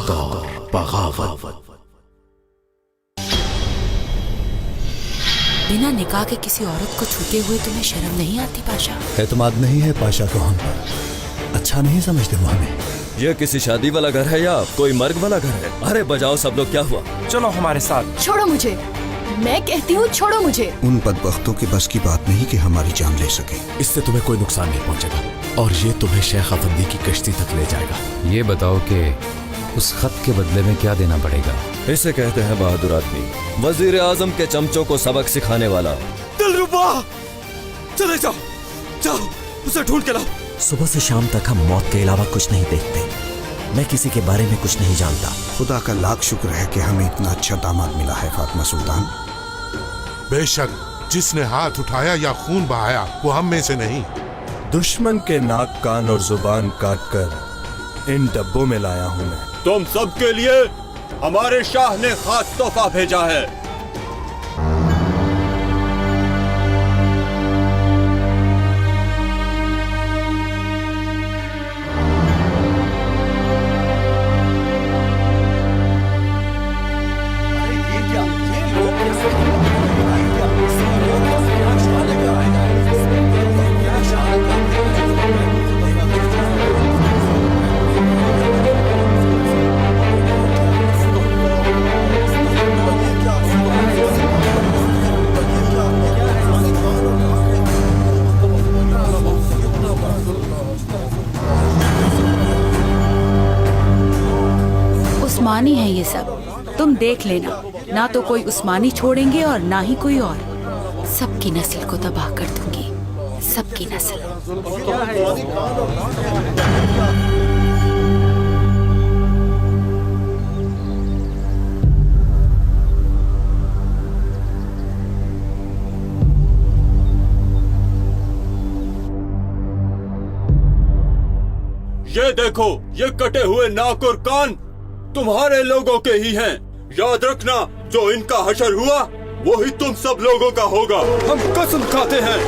हक और बगावत। बिना निकाह के किसी औरत को छूते हुए तुम्हें शर्म नहीं आती पाशा? एतमाद नहीं है पाशा को हम पर, अच्छा नहीं समझते वो हमें। ये किसी शादी वाला घर है या कोई मर्ग वाला घर है? अरे बजाओ सब लोग, क्या हुआ? चलो हमारे साथ। छोड़ो मुझे, मैं कहती हूँ छोड़ो मुझे। उन बदबख्तों की बस की बात नहीं कि हमारी जान ले सके। इससे तुम्हें कोई नुकसान नहीं पहुंचेगा और ये तुम्हें शेख अफंदी की कश्ती तक ले जाएगा। ये बताओ कि उस खत के बदले में क्या देना पड़ेगा? इसे कहते हैं बहादुर आदमी, वजीर आजम के चमचों को सबक सिखाने वाला। दिलरुबा, चले जाओ, जाओ उसे ढूंढ के लाओ। सुबह से शाम तक हम मौत के अलावा कुछ नहीं देखते। मैं किसी के बारे में कुछ नहीं जानता। खुदा का लाख शुक्र है कि हमें इतना अच्छा दामाद मिला है फातिमा सुल्तान। बेशक जिसने हाथ उठाया या खून बहाया वो हम में से नहीं। दुश्मन के नाक, कान और जुबान काट कर इन डब्बों में लाया हूँ मैं। तुम सबके लिए हमारे शाह ने खास तोहफा भेजा है। उस्मानी है ये सब, तुम देख लेना। ना तो कोई उस्मानी छोड़ेंगे और ना ही कोई और। सबकी नस्ल को तबाह कर दूंगी, सबकी नस्ल। ये देखो, ये कटे हुए नाक और कान तुम्हारे लोगों के ही हैं। याद रखना, जो इनका हशर हुआ वो ही तुम सब लोगों का होगा। हम कसम खाते हैं।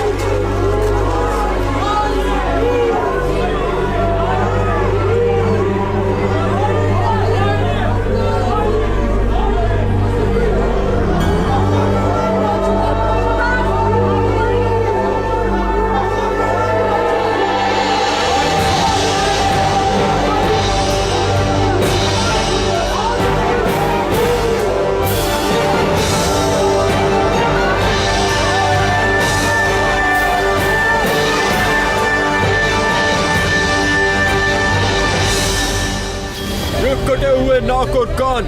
कटे हुए नाक और कान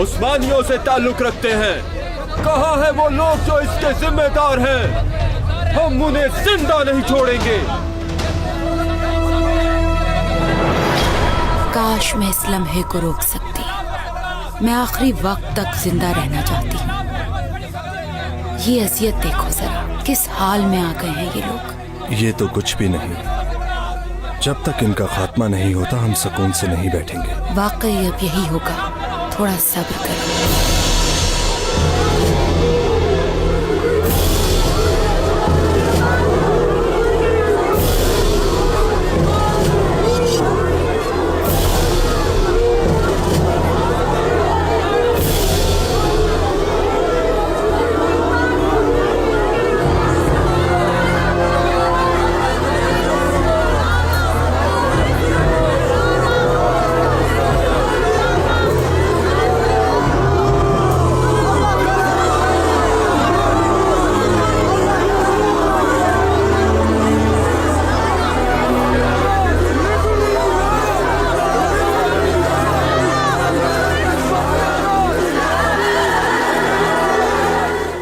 उस्मानियों से ताल्लुक रखते हैं। कहाँ है वो लोग जो इसके जिम्मेदार हैं? हम उन्हें जिंदा नहीं छोड़ेंगे। काश मैं इस लम्हे को रोक सकती। मैं आखिरी वक्त तक जिंदा रहना चाहती हूँ। ये अजियत देखो जरा, किस हाल में आ गए हैं ये लोग। ये तो कुछ भी नहीं। जब तक इनका खात्मा नहीं होता हम सुकून से नहीं बैठेंगे। वाकई अब यही होगा, थोड़ा सब्र करो।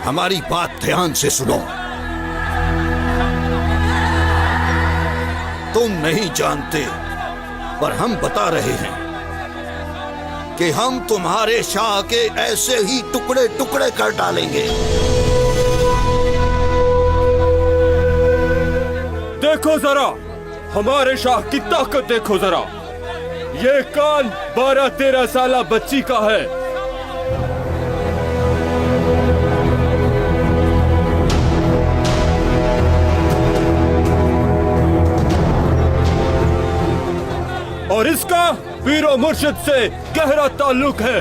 हमारी बात ध्यान से सुनो। तुम नहीं जानते, पर हम बता रहे हैं कि हम तुम्हारे शाह के ऐसे ही टुकड़े टुकड़े कर डालेंगे। देखो जरा, हमारे शाह की ताकत देखो जरा। ये कान 12-13 साला बच्ची का है। और इसका पीरो मुर्शिद से गहरा ताल्लुक है।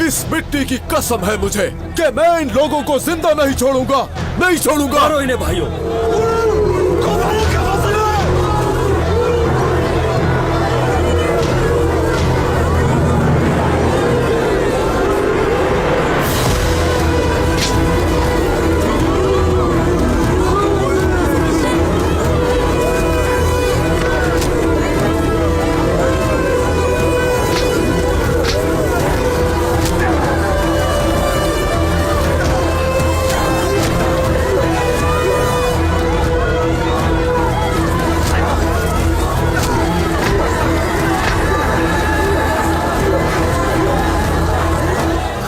इस मिट्टी की कसम है मुझे कि मैं इन लोगों को जिंदा नहीं छोड़ूंगा, नहीं छोड़ूंगा। मारो इन्हें भाइयों।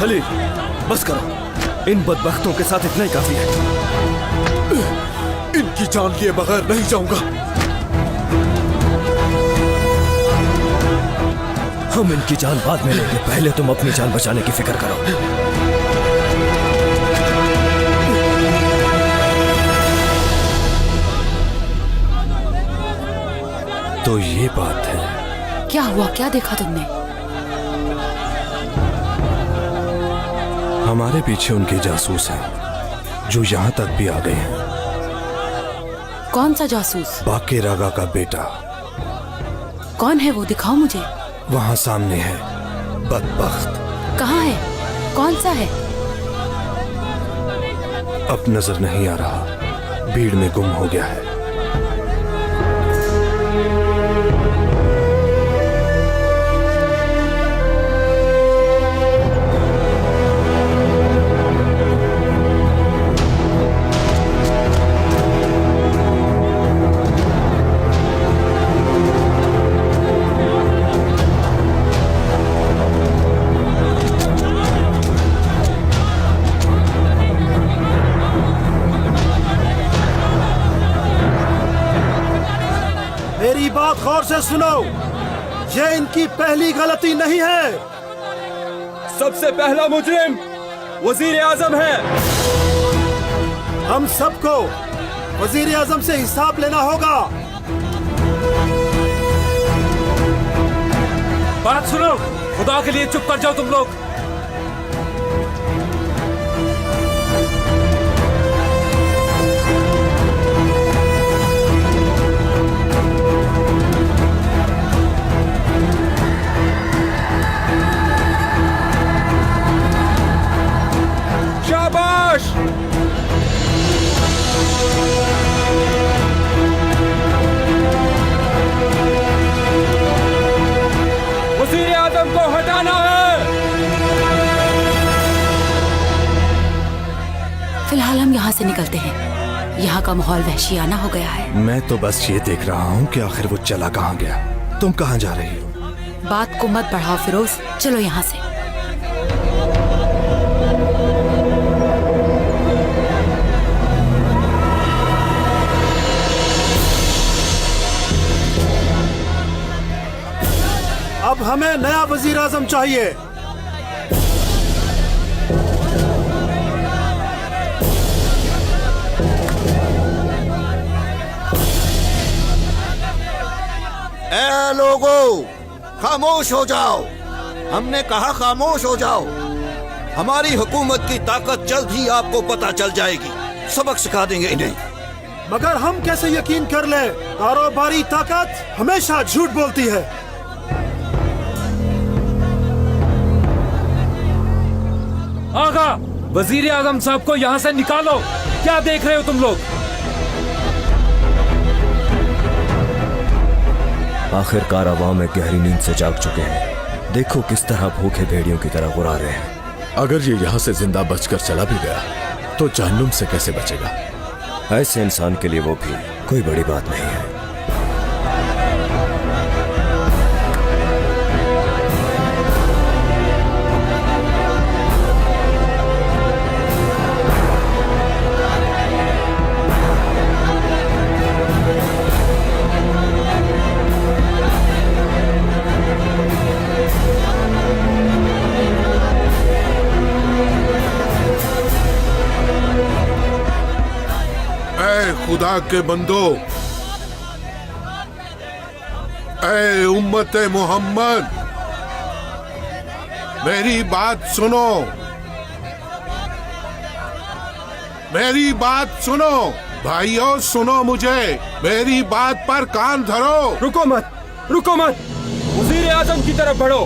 खलील, बस करो। इन बदबख्तों के साथ इतना ही काफी है। इनकी जान लिए बगैर नहीं जाऊंगा। हम इनकी जान बाद में लेंगे, पहले तुम अपनी जान बचाने की फिक्र करो। तो ये बात है। क्या हुआ, क्या देखा तुमने? हमारे पीछे उनके जासूस हैं जो यहाँ तक भी आ गए हैं। कौन सा जासूस? बाके रागा का बेटा। कौन है वो, दिखाओ मुझे। वहाँ सामने है, बदबख्त। कहाँ है, कौन सा है? अब नजर नहीं आ रहा, भीड़ में गुम हो गया है। मेरी बात गौर से सुनो, ये इनकी पहली गलती नहीं है। सबसे पहला मुजरिम वजीर आजम है। हम सबको वजीर आजम से हिसाब लेना होगा। बात सुनो, खुदा के लिए चुप कर जाओ तुम लोग। शाबाश! वजीर आजम को हटाना है। फिलहाल हम यहाँ से निकलते हैं, यहाँ का माहौल वहशियाना हो गया है। मैं तो बस ये देख रहा हूँ कि आखिर वो चला कहाँ गया। तुम कहाँ जा रही हो? बात को मत बढ़ाओ फिरोज, चलो यहाँ से। अब हमें नया वजीर आजम चाहिए। ए लोगों, खामोश हो जाओ। हमने कहा खामोश हो जाओ। हमारी हुकूमत की ताकत जल्द ही आपको पता चल जाएगी। सबक सिखा देंगे इन्हें। मगर हम कैसे यकीन कर ले? कारोबारी ताकत हमेशा झूठ बोलती है। आगा, वजीर आजम साहब को यहाँ से निकालो। क्या देख रहे हो तुम लोग? आखिरकार अवाम में गहरी नींद से जाग चुके हैं। देखो किस तरह भूखे भेड़ियों की तरह गुर्रा रहे हैं। अगर ये यहाँ से जिंदा बचकर चला भी गया तो जहन्नुम से कैसे बचेगा? ऐसे इंसान के लिए वो भी कोई बड़ी बात नहीं है। खुदा के बंदो, ऐ उम्मत मोहम्मद, मेरी बात सुनो, मेरी बात सुनो भाइयों, सुनो मुझे, मेरी बात पर कान धरो। रुको मत, रुको मत, वजीर आजम की तरफ बढ़ो।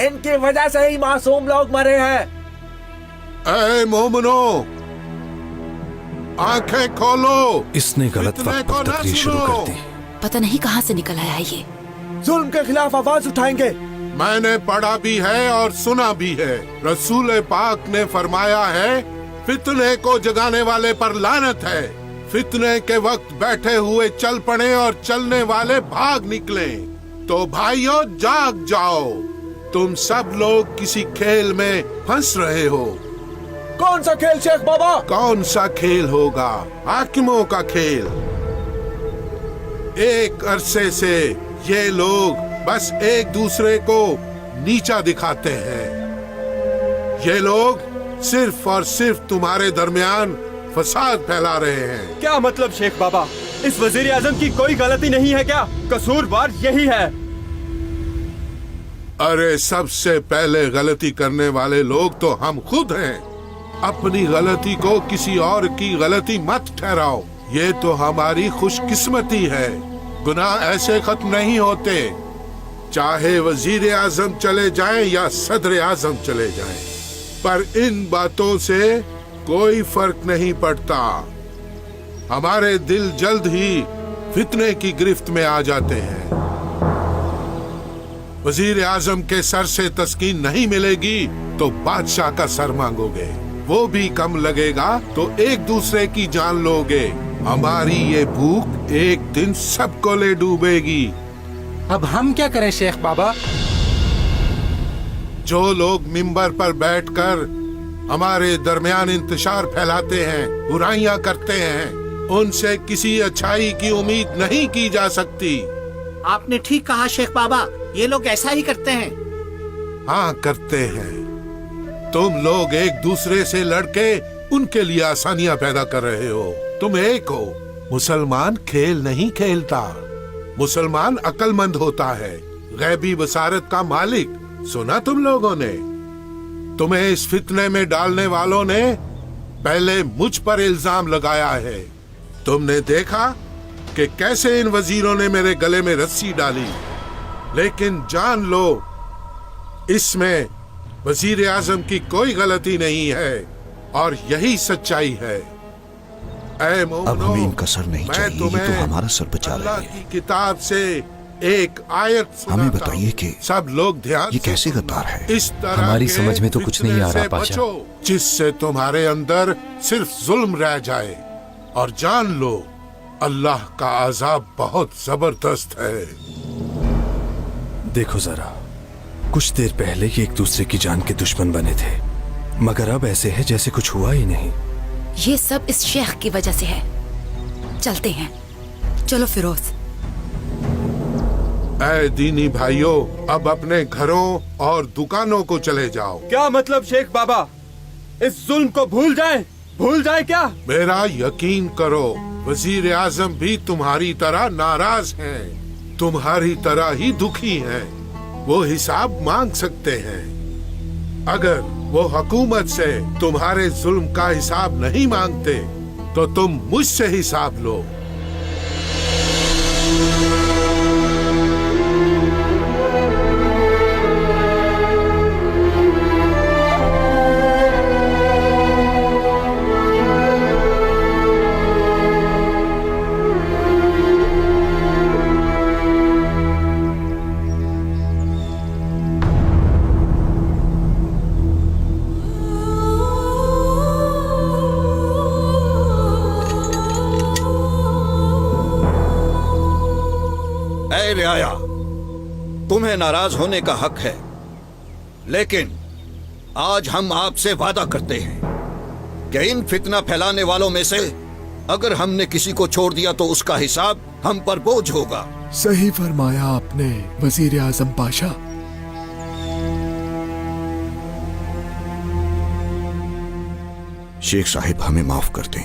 इनकी वजह से ही मासूम लोग मरे हैं। ऐ मोमनो, आंखें खोलो। इसने गलत वक्त पर तकरीर शुरू कर दी। पता नहीं कहाँ से निकल आया ये। जुल्म के खिलाफ आवाज उठाएंगे। मैंने पढ़ा भी है और सुना भी है। रसूल पाक ने फरमाया है, फितने को जगाने वाले पर लानत है। फितने के वक्त बैठे हुए चल पड़े और चलने वाले भाग निकले। तो भाइयों जाग जाओ, तुम सब लोग किसी खेल में फंस रहे हो। कौन सा खेल शेख बाबा? कौन सा खेल होगा? हाकिमों का खेल। एक अरसे से ये लोग बस एक दूसरे को नीचा दिखाते हैं। ये लोग सिर्फ और सिर्फ तुम्हारे दरमियान फसाद फैला रहे हैं। क्या मतलब शेख बाबा? इस वजीर आजम की कोई गलती नहीं है क्या? कसूरवार यही है। अरे सबसे पहले गलती करने वाले लोग तो हम खुद हैं। अपनी गलती को किसी और की गलती मत ठहराओ। ये तो हमारी खुशकिस्मती है। गुनाह ऐसे खत्म नहीं होते, चाहे वजीर आजम चले जाएं या सदर आजम चले जाएं। पर इन बातों से कोई फर्क नहीं पड़ता। हमारे दिल जल्द ही फितने की गिरफ्त में आ जाते हैं। वजीर आजम के सर से तस्कीन नहीं मिलेगी तो बादशाह का सर मांगोगे, वो भी कम लगेगा तो एक दूसरे की जान लोगे। हमारी ये भूख एक दिन सबको ले डूबेगी। अब हम क्या करें शेख बाबा? जो लोग मिंबर पर बैठकर हमारे दरमियान इंतशार फैलाते हैं, बुराइयां करते हैं, उनसे किसी अच्छाई की उम्मीद नहीं की जा सकती। आपने ठीक कहा शेख बाबा, ये लोग ऐसा ही करते हैं। हाँ करते हैं। तुम लोग एक दूसरे से लड़के उनके लिए आसानियां पैदा कर रहे हो। तुम एक हो। मुसलमान खेल नहीं खेलता, मुसलमान अक्लमंद होता है, गैबी बसारत का मालिक। सुना तुम लोगों ने? तुम्हें इस फितने में डालने वालों ने पहले मुझ पर इल्जाम लगाया है। तुमने देखा कि कैसे इन वजीरों ने मेरे गले में रस्सी डाली। लेकिन जान लो, इसमें वजीर आजम की कोई गलती नहीं है और यही सच्चाई है। अब हमें इनका सर नहीं चाहिए, ये तो हमारा सर बचा रहे हैं। की किताब से एक आयत हमें बताइए कि सब लोग ध्यान ये कैसे गद्दार है? इस तरह हमारी समझ में तो कुछ नहीं आ रहा पाशा। जिससे तुम्हारे अंदर सिर्फ जुल्म रह जाए। और जान लो, अल्लाह का अजाब बहुत जबरदस्त है। देखो जरा, कुछ देर पहले ये एक दूसरे की जान के दुश्मन बने थे, मगर अब ऐसे है जैसे कुछ हुआ ही नहीं। ये सब इस शेख की वजह से है। चलते हैं, चलो फिरोज। ऐ दीनी भाइयों, अब अपने घरों और दुकानों को चले जाओ। क्या मतलब शेख बाबा? इस जुल्म को भूल जाएं? भूल जाए क्या? मेरा यकीन करो, वजीर आजम भी तुम्हारी तरह नाराज हैं, तुम्हारी तरह ही दुखी हैं। वो हिसाब मांग सकते हैं। अगर वो हुकूमत से तुम्हारे जुल्म का हिसाब नहीं मांगते तो तुम मुझसे हिसाब लो। रियाया, तुम्हें नाराज होने का हक है, लेकिन आज हम आपसे वादा करते हैं कि इन फितना फैलाने वालों में से अगर हमने किसी को छोड़ दिया तो उसका हिसाब हम पर बोझ होगा। सही फरमाया आपने वजीर आजम पाशा। शेख साहिब, हमें माफ कर दें।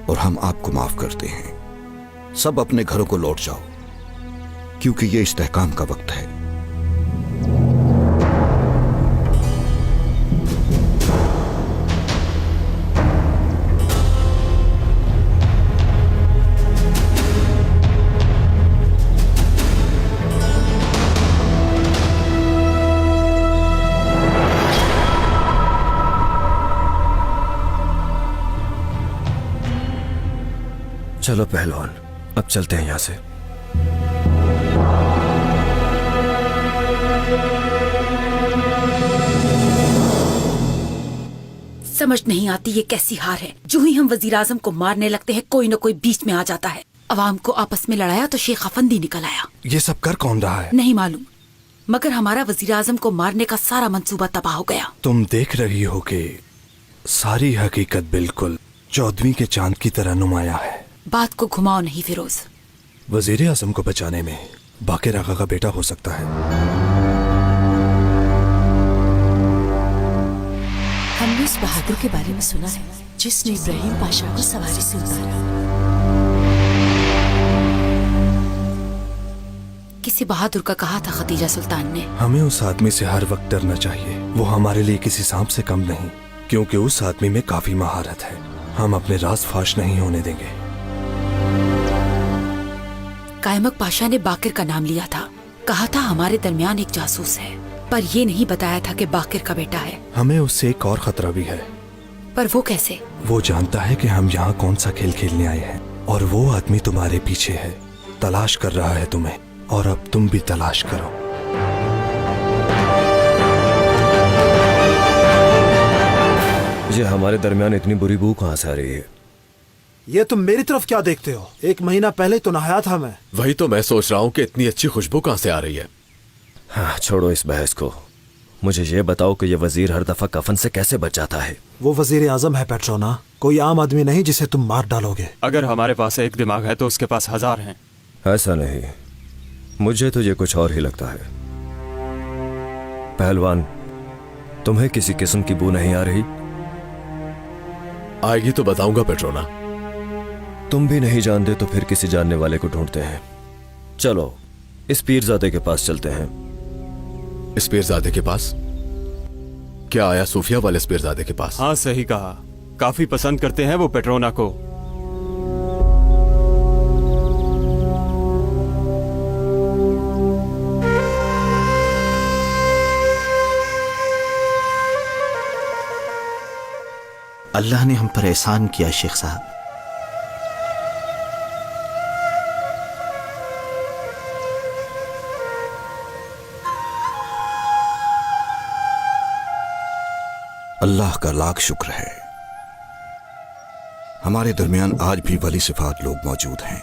और हम आपको माफ करते हैं। सब अपने घरों को लौट जाओ, क्योंकि ये इस्तेहकाम का वक्त है। चलो पहलवान, अब चलते हैं यहां से। समझ नहीं आती ये कैसी हार है। जो ही हम वजीर आजम को मारने लगते हैं कोई न कोई बीच में आ जाता है। अवाम को आपस में लड़ाया तो शेख अफंदी निकल आया। ये सब कर कौन रहा है? नहीं मालूम, मगर हमारा वजीर आजम को मारने का सारा मंसूबा तबाह हो गया। तुम देख रही हो कि सारी हकीकत बिल्कुल 14वीं के चांद की तरह नुमाया है। बात को घुमाओ नहीं फिरोज। वजीर आजम को बचाने में बाकिर आगा का बेटा हो सकता है। हमने उस बहादुर के बारे में सुना है जिसने इब्राहिम पाशा को सवारी से उतारा। किसी बहादुर का कहा था खदीजा सुल्तान ने। हमें उस आदमी से हर वक्त डरना चाहिए। वो हमारे लिए किसी सांप से कम नहीं, क्योंकि उस आदमी में काफी महारत है। हम अपने राज फाश नहीं होने देंगे। कायमक पाशा ने बाकिर का नाम लिया था। कहा था हमारे दरमियान एक जासूस है, पर ये नहीं बताया था कि बाकिर का बेटा है। हमें उससे एक और खतरा भी है। पर वो कैसे? वो जानता है कि हम यहाँ कौन सा खेल खेलने आए हैं, और वो आदमी तुम्हारे पीछे है, तलाश कर रहा है तुम्हें, और अब तुम भी तलाश करो। ये हमारे दरमियान इतनी बुरी बू कहां से आ रही है? ये तुम मेरी तरफ क्या देखते हो? 1 महीना पहले तो नहाया था मैं। वही तो मैं सोच रहा हूँ कि इतनी अच्छी खुशबू कहाँ से आ रही है। हाँ, छोड़ो इस बहस को। मुझे ये बताओ कि ये वजीर हर दफा कफन से कैसे बच जाता है? वो वजीर आजम है पेट्रोना, कोई आम आदमी नहीं जिसे तुम मार डालोगे। अगर हमारे पास एक दिमाग है तो उसके पास 1000 हैं। ऐसा नहीं, मुझे तो ये कुछ और ही लगता है। पहलवान, तुम्हें किसी किस्म की बू नहीं आ रही? आएगी तो बताऊंगा पेट्रोना। तुम भी नहीं जानते तो फिर किसी जानने वाले को ढूंढते हैं। चलो इस पीरजादे के पास चलते हैं। इस पीरजादे के पास? क्या आया सूफिया वाले इस पीरजादे के पास? हाँ सही कहा, काफी पसंद करते हैं वो पेट्रोना को। अल्लाह ने हम पर एहसान किया शेख साहब। अल्लाह का लाख शुक्र है, हमारे दरमियान आज भी वली सिफात लोग मौजूद हैं।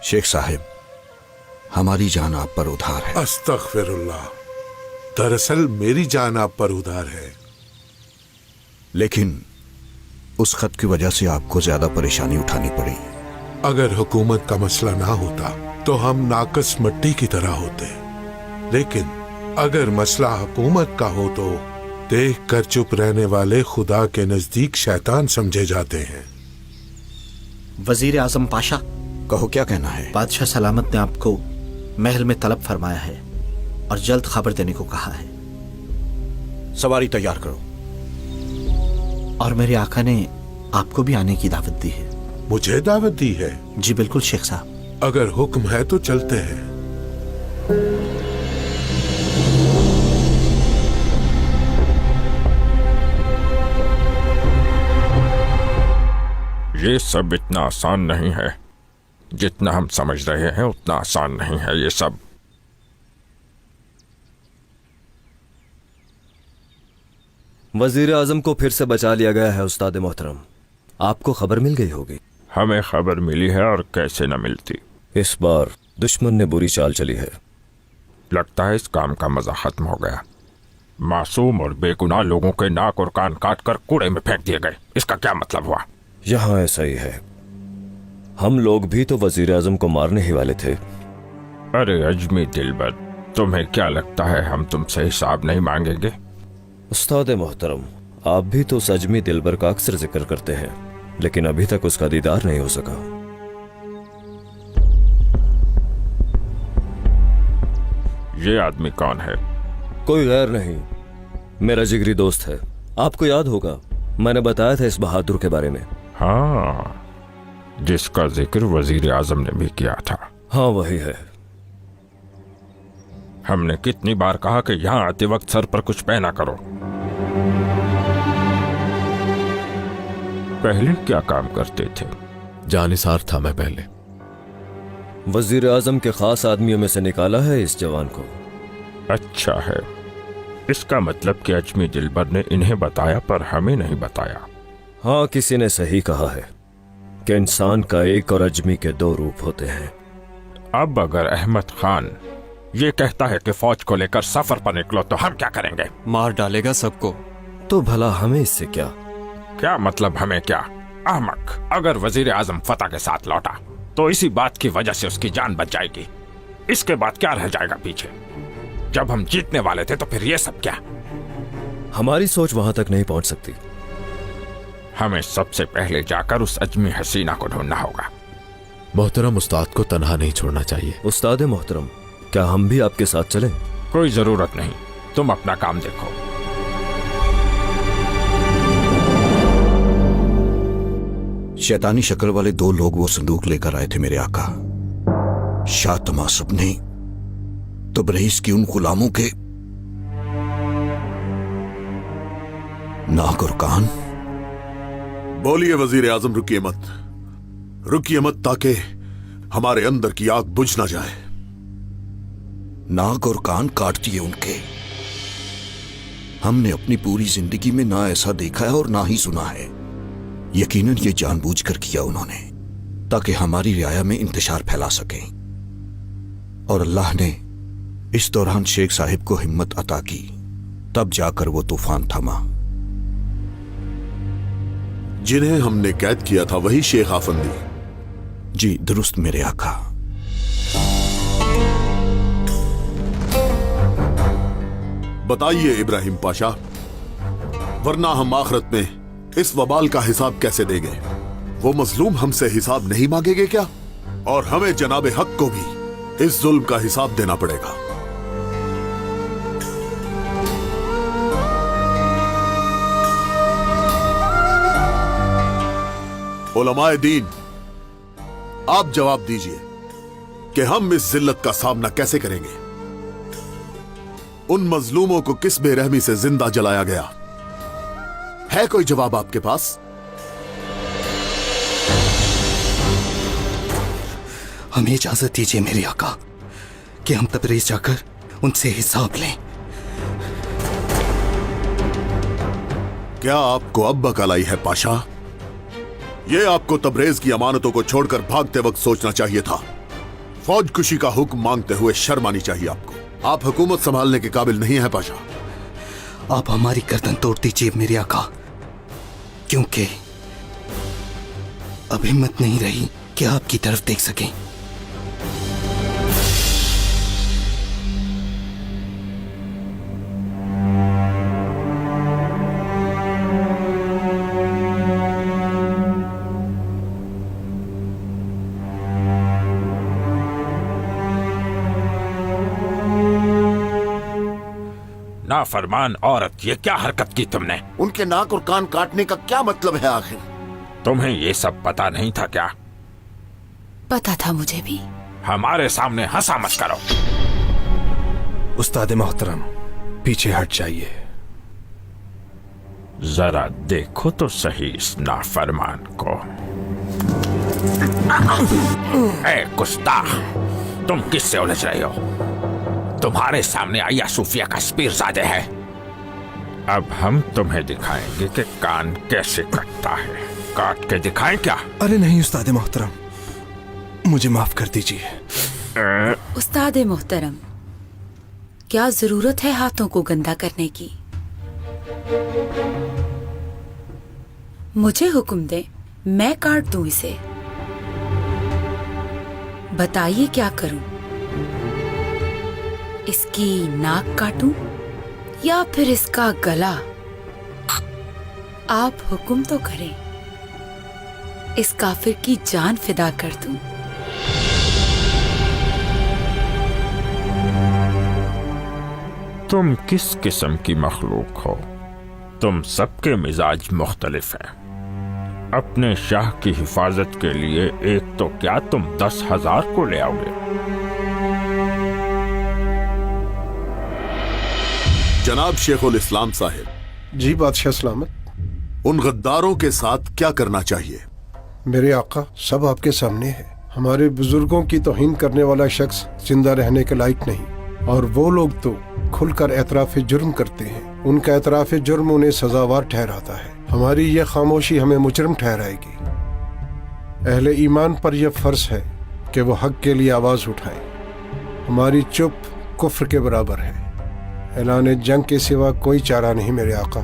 शेख साहिब, हमारी जान आप पर उधार है। अस्तगफिरुल्लाह, दरअसल मेरी जान आप पर उधार है। लेकिन उस खत की वजह से आपको ज्यादा परेशानी उठानी पड़ी। अगर हुकूमत का मसला ना होता तो हम नाकस मिट्टी की तरह होते, लेकिन अगर मसला हुकूमत का हो तो देख कर चुप रहने वाले खुदा के नजदीक शैतान समझे जाते हैं। वजीर आजम पाशा, कहो क्या कहना है? बादशाह सलामत ने आपको महल में तलब फरमाया है और जल्द खबर देने को कहा है। सवारी तैयार करो। और मेरे आका ने आपको भी आने की दावत दी है। मुझे दावत दी है? जी बिल्कुल शेख साहब। अगर हुक्म है तो चलते हैं। ये सब इतना आसान नहीं है, जितना हम समझ रहे हैं उतना आसान नहीं है ये सब। वजीर आजम को फिर से बचा लिया गया है उस्ताद मोहतरम। आपको खबर मिल गई होगी। हमें खबर मिली है, और कैसे न मिलती। इस बार दुश्मन ने बुरी चाल चली है। लगता है इस काम का मजा खत्म हो गया। मासूम और बेगुनाह लोगों के नाक और कान काट कर कूड़े में फेंक दिए गए। इसका क्या मतलब हुआ? यहाँ ऐसा ही है। हम लोग भी तो वजीर आजम को मारने ही वाले थे। अरे अजमी दिलबर, तुम्हें क्या लगता है हम तुमसे हिसाब नहीं मांगेंगे? उस्ताद मोहतरम, आप भी तो उस अजमी दिलबर का अक्सर जिक्र करते हैं। लेकिन अभी तक उसका दीदार नहीं हो सका। ये आदमी कौन है? कोई गैर नहीं, मेरा जिगरी दोस्त है। आपको याद होगा, मैंने बताया था इस बहादुर के बारे में। हाँ, जिसका जिक्र वजीर आजम ने भी किया था। हाँ, वही है। हमने कितनी बार कहा कि यहाँ आते वक्त सर पर कुछ पहना करो। पहले क्या काम करते थे? जानिसार था मैं पहले। वजीर आजम के खास आदमियों में से निकाला है इस जवान को। अच्छा है, इसका मतलब कि अजमी दिलबर ने इन्हें बताया पर हमें नहीं बताया। हाँ, किसी ने सही कहा है कि इंसान का एक और अजमी के दो रूप होते हैं। अब अगर अहमद खान ये कहता है कि फौज को लेकर सफर पर निकलो तो हम क्या करेंगे? मार डालेगा सबको। तो भला हमें इससे क्या? क्या मतलब हमें क्या? अहमक, अगर वजीर आजम फतह के साथ लौटा तो इसी बात की वजह से उसकी जान बच जाएगी। इसके बाद क्या रह जाएगा पीछे? जब हम जीतने वाले थे तो फिर ये सब क्या? हमारी सोच वहां तक नहीं पहुंच सकती। हमें सबसे पहले जाकर उस अजमी हसीना को ढूंढना होगा। मोहतरम, उस्ताद को तन्हा नहीं छोड़ना चाहिए। उस्ताद मोहतरम, क्या हम भी आपके साथ चलें? कोई जरूरत नहीं, तुम अपना काम देखो। शैतानी शक्ल वाले दो लोग वो संदूक लेकर आए थे मेरे आका। शाह तमासब ने तबरेज की उन गुलामों के नाक और कान। बोलिए वजीर आजम, रुकिए मत, रुकिए मत, ताकि हमारे अंदर की आग बुझ ना जाए। नाक और कान काट दिए उनके। हमने अपनी पूरी जिंदगी में ना ऐसा देखा है और ना ही सुना है। यकीनन ये जानबूझकर किया उन्होंने, ताकि हमारी रियाया में इंतशार फैला सकें। और अल्लाह ने इस दौरान शेख साहिब को हिम्मत अता की, तब जाकर वो तूफान थमा। जिन्हें हमने कैद किया था वही शेख आफंदी? जी दुरुस्त मेरे आका। बताइए इब्राहिम पाशा, वरना हम आखिरत में इस वबाल का हिसाब कैसे देंगे? वो मजलूम हमसे हिसाब नहीं मांगेंगे क्या? और हमें जनाबे हक को भी इस जुल्म का हिसाब देना पड़ेगा। उलमाए दीन, आप जवाब दीजिए कि हम इस जिल्लत का सामना कैसे करेंगे? उन मजलूमों को किस बेरहमी से जिंदा जलाया गया? है कोई जवाब आपके पास? हमें इजाजत दीजिए मेरे आका कि हम तबरेज जाकर उनसे हिसाब लें। क्या आपको अब बकल आई है पाशा? यह आपको तबरेज की अमानतों को छोड़कर भागते वक्त सोचना चाहिए था। फौज कुशी का हुक्म मांगते हुए शर्म आनी चाहिए आपको। आप हुकूमत संभालने के काबिल नहीं है पाशा। आप हमारी गर्दन तोड़ दीजिए मेरे आका, क्योंकि अब हिम्मत नहीं रही कि आपकी तरफ देख सकें। नाफरमान औरत, ये क्या हरकत की तुमने? उनके नाक और कान काटने का क्या मतलब है आखिर? तुम्हें ये सब पता नहीं था क्या? पता था मुझे भी। हमारे सामने हंसा मत करो। उस्ताद मोहतरम, पीछे हट जाइए। जरा देखो तो सही इस नाफरमान को। ए गुस्ताख, तुम किससे उलझ रहे हो? तुम्हारे सामने आया सूफिया का पीरजादे है। अब हम तुम्हें दिखाएंगे कि कान कैसे कटता है। काट के दिखाएं क्या? अरे नहीं उस्ताद मोहतरम, मुझे माफ कर दीजिए। उस्ताद मोहतरम, क्या जरूरत है हाथों को गंदा करने की? मुझे हुक्म दे, मैं काट दूं इसे। बताइए क्या करूं? इसकी नाक काटूं या फिर इसका गला? आप हुक्म तो करें। इस काफिर की जान फिदा कर दूं। तुम किस किस्म की मखलूक हो? तुम सबके मिजाज मुख्तलिफ हैं। अपने शाह की हिफाजत के लिए एक तो क्या तुम 10,000 को ले आओगे? जनाब शेखुल इस्लाम साहिब। जी बादशाह सलामत। उन गद्दारों के साथ क्या करना चाहिए? मेरे आका, सब आपके सामने है। हमारे बुजुर्गों की तौहीन करने वाला शख्स जिंदा रहने के लायक नहीं, और वो लोग तो खुलकर एतराफ़ जुर्म करते हैं। उनका एतराफ़ जुर्म उन्हें सजावार ठहराता है। हमारी ये खामोशी हमें मुजरिम ठहराएगी। अहले ईमान पर यह फर्ज है कि वो हक के लिए आवाज़ उठाएं। हमारी चुप कुफ्र के बराबर है। ऐलान जंग के सिवा कोई चारा नहीं मेरे आका।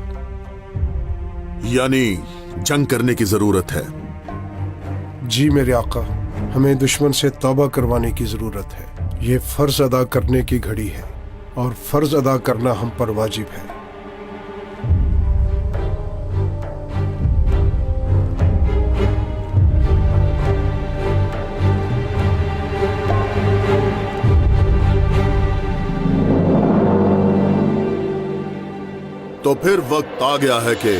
यानी जंग करने की जरूरत है? जी मेरे आका, हमें दुश्मन से तौबा करवाने की जरूरत है। ये फर्ज अदा करने की घड़ी है, और फर्ज अदा करना हम पर वाजिब है। तो फिर वक्त आ गया है कि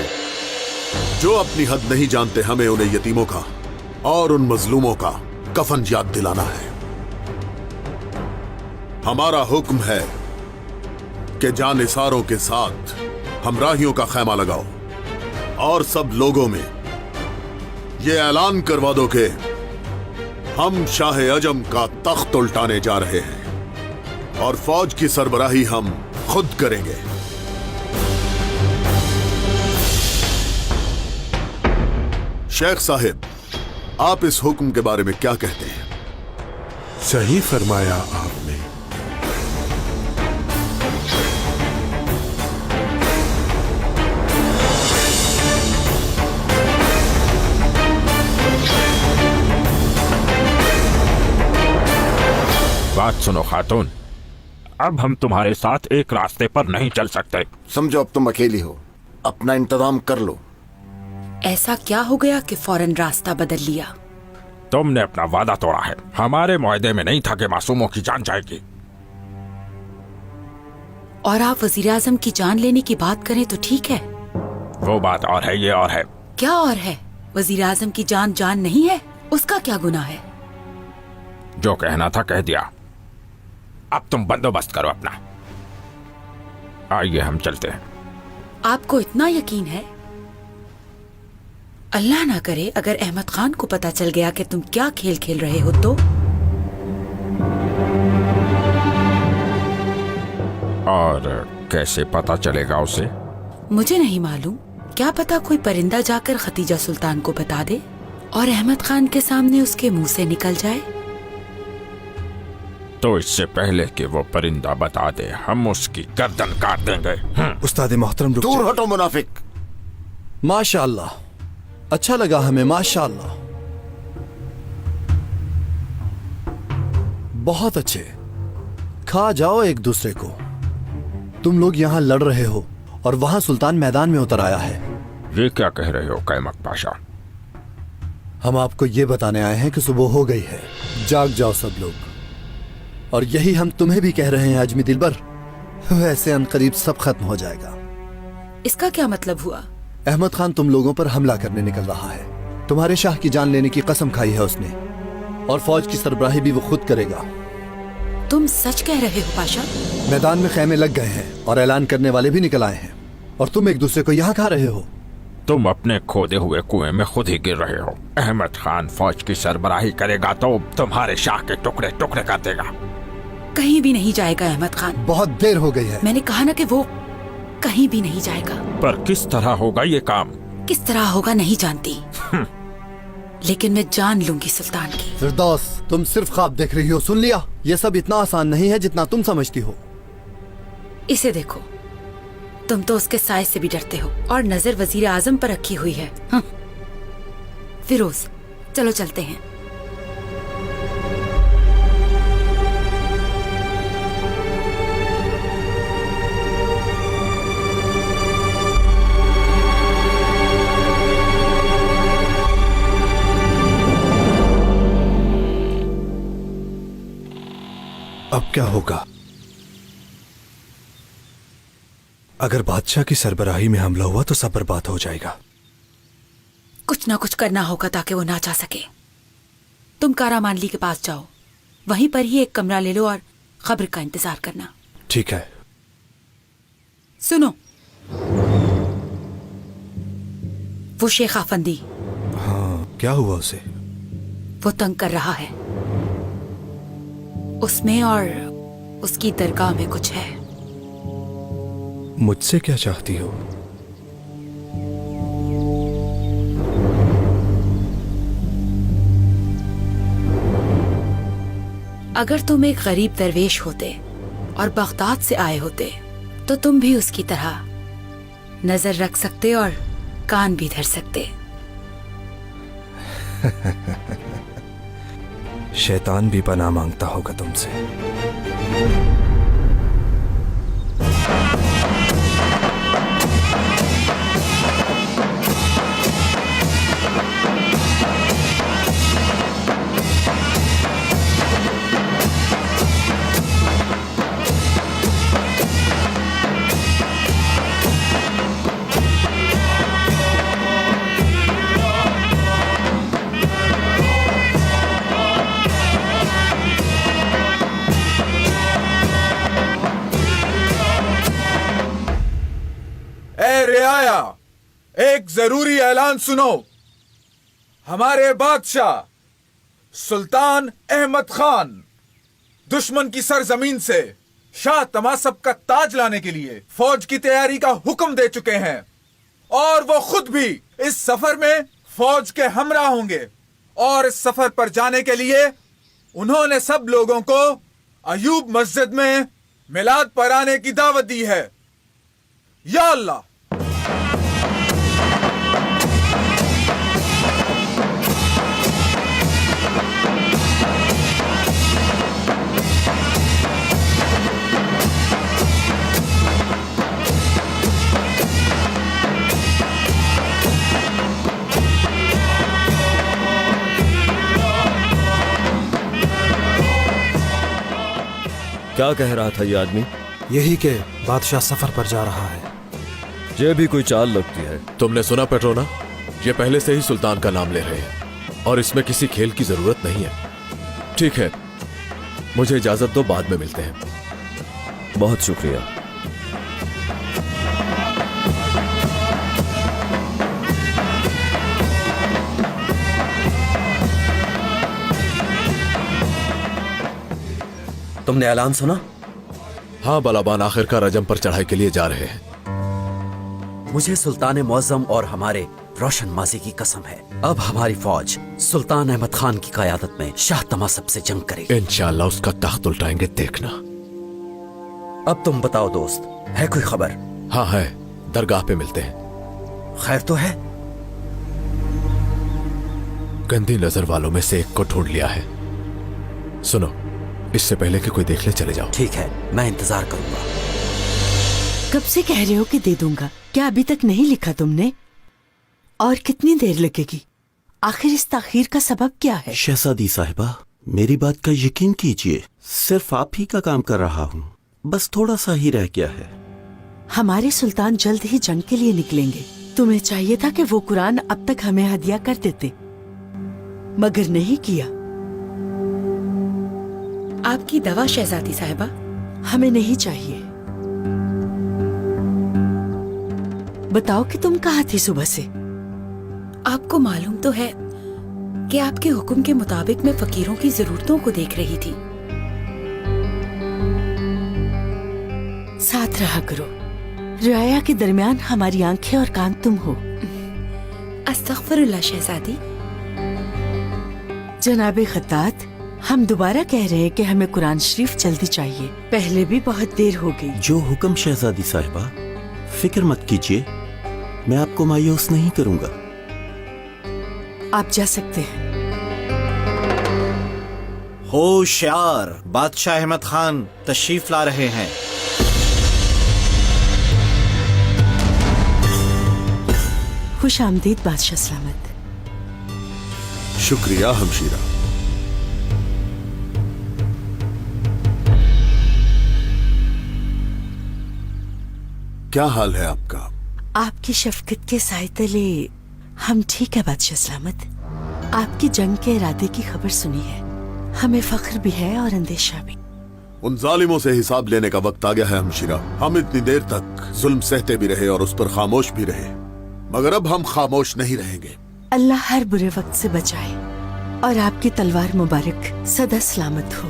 जो अपनी हद नहीं जानते, हमें उन्हें यतीमों का और उन मजलूमों का कफन याद दिलाना है। हमारा हुक्म है कि जानिसारों के साथ हमराहियों का खैमा लगाओ और सब लोगों में ये ऐलान करवा दो कि हम शाह अजम का तख्त उल्टाने जा रहे हैं और फौज की सरबराही हम खुद करेंगे। शेख साहिब, आप इस हुक्म के बारे में क्या कहते हैं? सही फरमाया आपने। बात सुनो खातून, अब हम तुम्हारे साथ एक रास्ते पर नहीं चल सकते। समझो अब तुम अकेली हो, अपना इंतजाम कर लो। ऐसा क्या हो गया कि फौरन रास्ता बदल लिया? तुमने अपना वादा तोड़ा है। हमारे मुआहदे में नहीं था कि मासूमों की जान जाएगी। और आप वजीर आजम की जान लेने की बात करें तो ठीक है। वो बात और है, ये और है। क्या और है? वजीर आजम की जान जान नहीं है, उसका क्या गुनाह है? जो कहना था कह दिया। अब तुम बंदोबस्त करो अपना। आइए हम चलते हैं। आपको इतना यकीन है? अल्लाह ना करे अगर अहमद खान को पता चल गया कि तुम क्या खेल खेल रहे हो तो? और कैसे पता चलेगा उसे? मुझे नहीं मालूम। क्या पता कोई परिंदा जाकर खतीजा सुल्तान को बता दे और अहमद खान के सामने उसके मुंह से निकल जाए। तो इससे पहले कि वो परिंदा बता दे, हम उसकी गर्दन काट देंगे। उस्ताद मोहतरम, दूर हटो मुनाफिक। माशाअल्लाह, अच्छा लगा हमें, माशाअल्लाह, बहुत अच्छे। खा जाओ एक दूसरे को। तुम लोग यहाँ लड़ रहे हो और वहां सुल्तान मैदान में उतर आया है। ये क्या कह रहे हो कैमक पाशा? हम आपको ये बताने आए हैं कि सुबह हो गई है, जाग जाओ सब लोग। और यही हम तुम्हें भी कह रहे हैं अजमी दिलबर, वैसे अनकरीब सब खत्म हो जाएगा। इसका क्या मतलब हुआ? अहमद खान तुम लोगों पर हमला करने निकल रहा है। तुम्हारे शाह की जान लेने की कसम खाई है उसने, और फौज की सरबराही भी वो खुद करेगा। तुम सच कह रहे हो पाशा? मैदान में खैमे लग गए हैं और ऐलान करने वाले भी निकल आए हैं, और तुम एक दूसरे को यहाँ खा रहे हो। तुम अपने खोदे हुए कुएं में खुद ही गिर रहे हो। अहमद खान फौज की सरबराही करेगा तो तुम्हारे शाह के टुकड़े टुकड़े कर देगा। कहीं भी नहीं जाएगा अहमद खान। बहुत देर हो गई है। मैंने कहा ना कि वो कहीं भी नहीं जाएगा। पर किस तरह होगा ये काम? किस तरह होगा नहीं जानती, लेकिन मैं जान लूंगी सुल्तान की। फिरदौस, तुम सिर्फ ख्वाब देख रही हो। सुन लिया, ये सब इतना आसान नहीं है जितना तुम समझती हो। इसे देखो, तुम तो उसके साय से भी डरते हो और नजर वजीर आजम पर रखी हुई है। फिरोज, चलो चलते हैं। अब क्या होगा? अगर बादशाह की सरबराही में हमला हुआ तो सब बर्बाद हो जाएगा। कुछ ना कुछ करना होगा ताकि वो ना जा सके। तुम कारा मानली के पास जाओ, वहीं पर ही एक कमरा ले लो और खबर का इंतजार करना। ठीक है। सुनो, वो शेख आफंदी, हाँ, क्या हुआ उसे? वो तंग कर रहा है। उसमें और उसकी दरगाह में कुछ है। मुझसे क्या चाहती हो? अगर तुम एक गरीब दरवेश होते और बगदाद से आए होते तो तुम भी उसकी तरह नजर रख सकते और कान भी धर सकते। शैतान भी पनाह मांगता होगा तुमसे। रियाया, एक जरूरी ऐलान सुनो। हमारे बादशाह सुल्तान अहमद खान दुश्मन की सरजमीन से शाह तमासब का ताज लाने के लिए फौज की तैयारी का हुक्म दे चुके हैं और वो खुद भी इस सफर में फौज के हमरा होंगे। और इस सफर पर जाने के लिए उन्होंने सब लोगों को अयूब मस्जिद में मिलाद पर आने की दावत दी है। या अल्लाह। क्या कह रहा था ये आदमी? यही के बादशाह सफर पर जा रहा है। ये भी कोई चाल लगती है। तुमने सुना पेट्रोना? ये पहले से ही सुल्तान का नाम ले रहे हैं और इसमें किसी खेल की जरूरत नहीं है। ठीक है, मुझे इजाजत दो, बाद में मिलते हैं। बहुत शुक्रिया। तुमने ऐलान सुना? हाँ बलाबान, आखिरकार अजम पर चढ़ाई के लिए जा रहे हैं। मुझे सुल्तान मुअज्जम और हमारे रोशन माजी की कसम है, अब हमारी फौज सुल्तान अहमद खान की क़यादत में शाह तमासब से जंग करेगी। इंशाअल्लाह उसका तख्त उल्टाएंगे, देखना। अब तुम बताओ दोस्त, है कोई खबर? हाँ है, दरगाह पे मिलते हैं। खैर तो है? गंदी नजर वालों में से एक को ढूंढ लिया है। सुनो, इससे पहले कि कोई देख ले चले जाओ। ठीक है, मैं इंतजार करूंगा। कब से कह रहे हो कि दे दूंगा, क्या अभी तक नहीं लिखा तुमने? और कितनी देर लगेगी? आखिर इस ताखीर का सबब क्या है? शहजादी साहिबा, मेरी बात का यकीन कीजिए, सिर्फ आप ही का काम कर रहा हूँ, बस थोड़ा सा ही रह गया है। हमारे सुल्तान जल्द ही जंग के लिए निकलेंगे। तुम्हें चाहिए था कि वो कुरान अब तक हमें हदिया कर देते, मगर नहीं किया। आपकी दवा शहजादी साहिबा? हमें नहीं चाहिए। बताओ कि तुम कहाँ थी सुबह से? आपको मालूम तो है कि आपके हुक्म के मुताबिक मैं फकीरों की जरूरतों को देख रही थी। साथ रहा करो। रियाया के दरमियान हमारी आंखें और कान तुम हो। अस्तगफिरुल्लाह शहजादी। जनाबे खत्तात, हम दोबारा कह रहे हैं कि हमें कुरान शरीफ जल्दी चाहिए, पहले भी बहुत देर हो गई। जो हुक्म शहजादी साहिबा, फिक्र मत कीजिए, मैं आपको मायूस नहीं करूंगा। आप जा सकते हैं। होशियार, बादशाह अहमद खान तशरीफ ला रहे हैं। खुश आमदीद बादशाह सलामत। शुक्रिया हमशीरा। क्या हाल है आपका? आपकी शफकत के साए तले हम ठीक है बादशाह सलामत। आपकी जंग के इरादे की खबर सुनी है, हमें फख्र भी है और अंदेशा भी। उन जालिमों से हिसाब लेने का वक्त आ गया है हमशीरा। हम इतनी देर तक जुल्म सहते भी रहे और उस पर खामोश भी रहे, मगर अब हम खामोश नहीं रहेंगे। अल्लाह हर बुरे वक्त से बचाए और आपकी तलवार मुबारक सदा सलामत हो।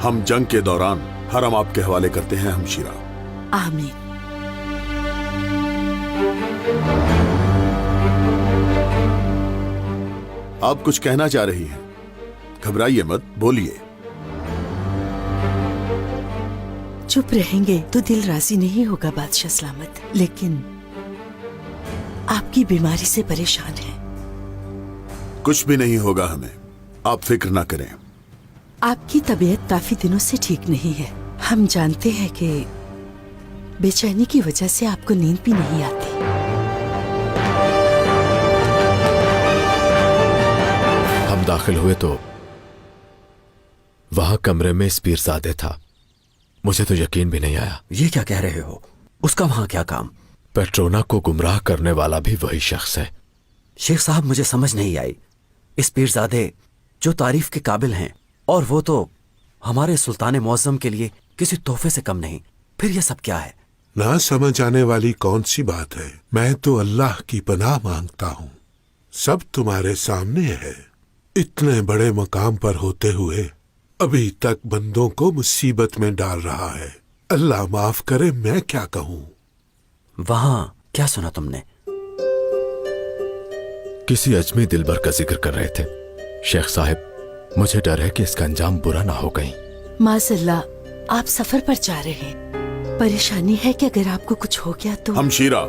हम जंग के दौरान हरम आपके हवाले करते हैं हमशीरा। आमीन। आप कुछ कहना चाह रही हैं? घबराइए मत, बोलिए। चुप रहेंगे तो दिल राजी नहीं होगा बादशाह सलामत, लेकिन आपकी बीमारी से परेशान है। कुछ भी नहीं होगा हमें, आप फिक्र ना करें। आपकी तबीयत काफी दिनों से ठीक नहीं है। हम जानते हैं कि बेचैनी की वजह से आपको नींद भी नहीं आती। हम दाखिल हुए तो वहां कमरे में इस पीरजादे था। मुझे तो यकीन भी नहीं आया। ये क्या कह रहे हो? उसका वहां क्या काम? पेट्रोना को गुमराह करने वाला भी वही शख्स है। शेख साहब, मुझे समझ नहीं आई। इस पीरजादे जो तारीफ के काबिल हैं, और वो तो हमारे सुल्तान मुअज्जम के लिए किसी तोहफे से कम नहीं, फिर ये सब क्या है? ना समझ आने वाली कौन सी बात है। मैं तो अल्लाह की पनाह मांगता हूँ। सब तुम्हारे सामने है। इतने बड़े मकाम पर होते हुए अभी तक बंदों को मुसीबत में डाल रहा है। अल्लाह माफ करे, मैं क्या कहूँ। वहां क्या सुना तुमने? किसी अजमी दिलबर का जिक्र कर रहे थे। शेख साहब, मुझे डर है कि इसका अंजाम बुरा ना हो कहीं। माज़अल्लाह, आप सफर पर जा रहे हैं। परेशानी है कि अगर आपको कुछ हो गया तो। हमशीरा,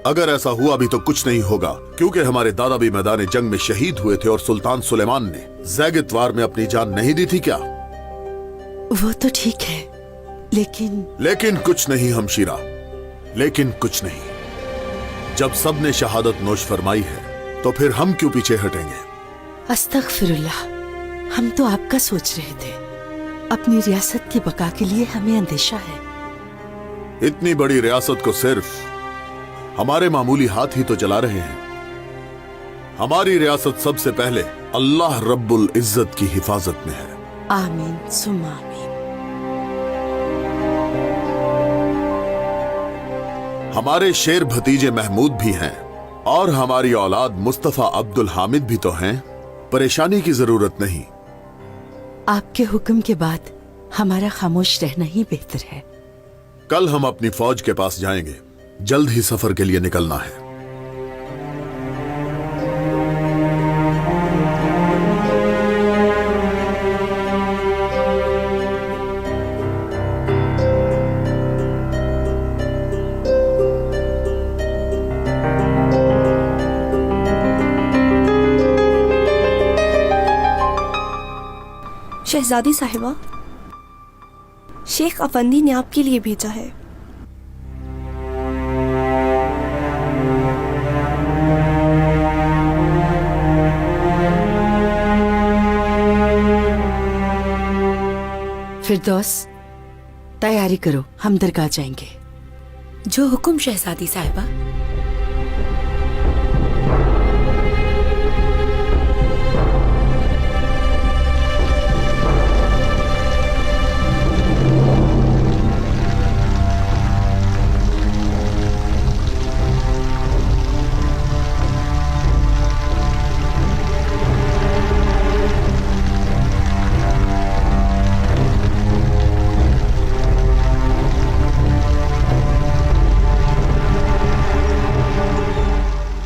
अगर ऐसा हुआ भी तो कुछ नहीं होगा, क्योंकि हमारे दादा भी मैदान जंग में शहीद हुए थे और सुल्तान सुलेमान ने ज़ैगितवार में अपनी जान नहीं दी थी क्या? वो तो ठीक है, लेकिन कुछ नहीं हमशीरा, लेकिन कुछ नहीं। जब सब ने शहादत नोश फरमाई है तो फिर हम क्यों पीछे हटेंगे? अस्तगफिरुल्लाह, हम तो आपका सोच रहे थे। अपनी रियासत की बका के लिए हमें अंदेशा है। इतनी बड़ी रियासत को सिर्फ हमारे मामूली हाथ ही तो चला रहे हैं। हमारी रियासत सबसे पहले अल्लाह रब्बुल इज्जत की हिफाजत में है। आमीन सुम्मा आमीन। हमारे शेर भतीजे महमूद भी हैं और हमारी औलाद मुस्तफा अब्दुल हामिद भी तो हैं। परेशानी की जरूरत नहीं। आपके हुक्म के बाद हमारा खामोश रहना ही बेहतर है। कल हम अपनी फौज के पास जाएंगे। जल्द ही सफर के लिए निकलना है। शहजादी साहिबा, शेख अफंदी ने आपके लिए भेजा है। फिरदौस, तैयारी करो, हम दरगाह जाएंगे। जो हुक्म शहजादी साहिबा।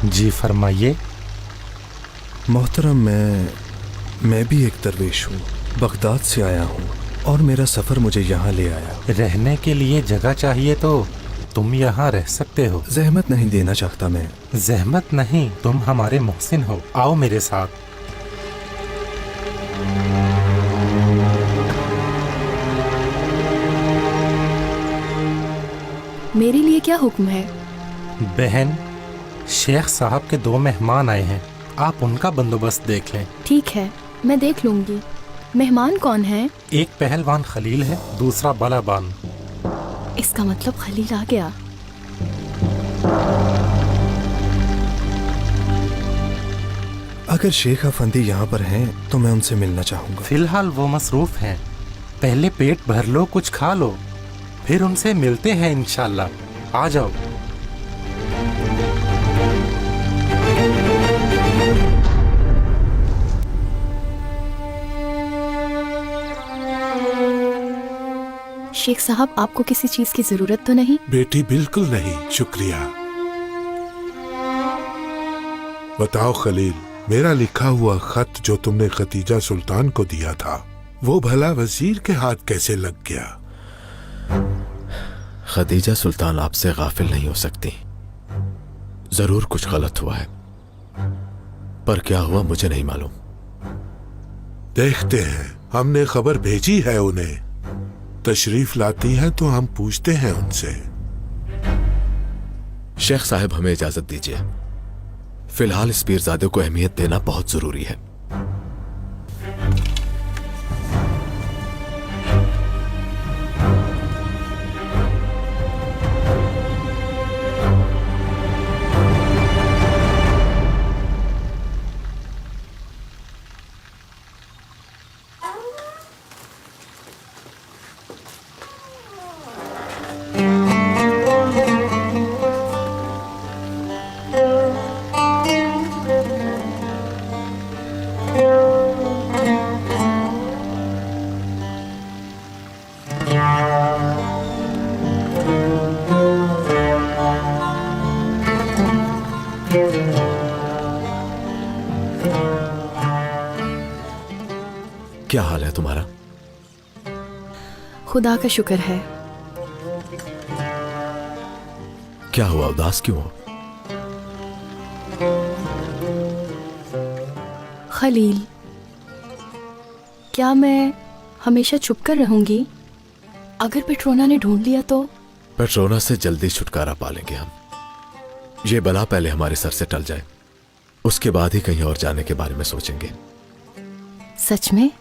जी फरमाइए। मोहतरम, मैं भी एक दरवेश हूँ, बगदाद से आया हूँ और मेरा सफ़र मुझे यहाँ ले आया। रहने के लिए जगह चाहिए तो तुम यहाँ रह सकते हो। जहमत नहीं देना चाहता मैं। जहमत नहीं, तुम हमारे मोहसिन हो, आओ मेरे साथ। मेरे लिए क्या हुक्म है? बहन, शेख साहब के 2 मेहमान आए हैं, आप उनका बंदोबस्त देख लें। ठीक है, मैं देख लूंगी। मेहमान कौन है? एक पहलवान खलील है, दूसरा बलाबान। इसका मतलब खलील आ गया। अगर शेख अफंदी यहाँ पर हैं तो मैं उनसे मिलना चाहूंगा। फिलहाल वो मसरूफ हैं। पहले पेट भर लो, कुछ खा लो, फिर उनसे मिलते हैं इंशाल्लाह। आ जाओ। शेख साहब, आपको किसी चीज की जरूरत तो नहीं? बेटी बिल्कुल नहीं, शुक्रिया। बताओ खलील, मेरा लिखा हुआ खत जो तुमने खतीजा सुल्तान को दिया था वो भला वजीर के हाथ कैसे लग गया? खदीजा सुल्तान आपसे गाफिल नहीं हो सकती। जरूर कुछ गलत हुआ है, पर क्या हुआ मुझे नहीं मालूम। देखते हैं, हमने खबर भेजी है उन्हें। तशरीफ लाती है तो हम पूछते हैं उनसे। शेख साहब, हमें इजाजत दीजिए। फिलहाल इस पीरजादे को अहमियत देना बहुत जरूरी है। क्या हाल है तुम्हारा? खुदा का शुक्र है। क्या हुआ, उदास क्यों हो? खलील, क्या मैं हमेशा छुप कर रहूंगी? अगर पेट्रोना ने ढूंढ लिया तो? पेट्रोना से जल्दी छुटकारा पा लेंगे हम। ये बला पहले हमारे सर से टल जाए, उसके बाद ही कहीं और जाने के बारे में सोचेंगे। सच में?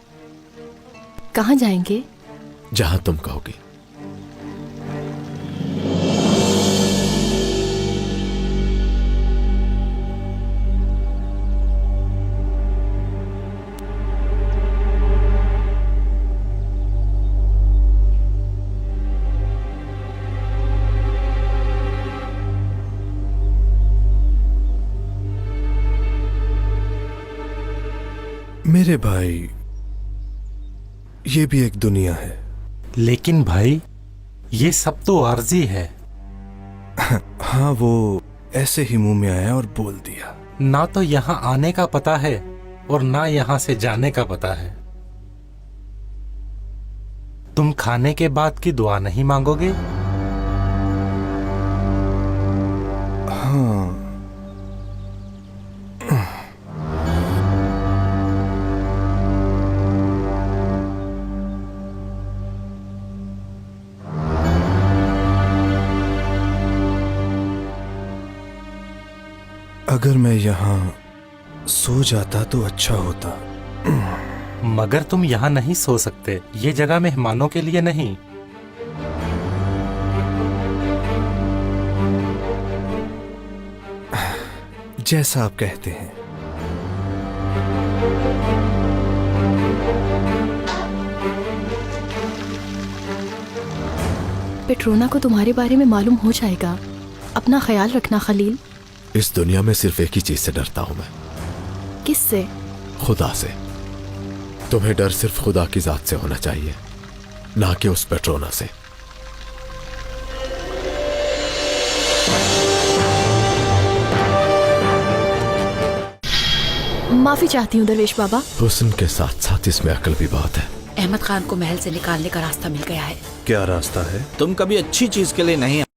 कहाँ जाएंगे? जहां तुम कहोगी। मेरे भाई, ये भी एक दुनिया है। लेकिन भाई, ये सब तो आर्जी है। हाँ, वो ऐसे ही मुंह में आया और बोल दिया। ना तो यहाँ आने का पता है और ना यहाँ से जाने का पता है। तुम खाने के बाद की दुआ नहीं मांगोगे? हाँ। अगर मैं यहाँ सो जाता तो अच्छा होता। मगर तुम यहाँ नहीं सो सकते। ये जगह मेहमानों के लिए नहीं। जैसा आप कहते हैं। पेट्रोना को तुम्हारे बारे में मालूम हो जाएगा। अपना ख्याल रखना खलील। इस दुनिया में सिर्फ एक ही चीज से डरता हूं मैं। किससे? खुदा से। तुम्हें डर सिर्फ खुदा की जात से होना चाहिए, ना कि उस पेट्रोना से। माफी चाहती हूँ दरवेश बाबा। हुस्न के साथ साथ इसमें अकल भी बहुत है। अहमद खान को महल से निकालने का रास्ता मिल गया है। क्या रास्ता है? तुम कभी अच्छी चीज के लिए नहीं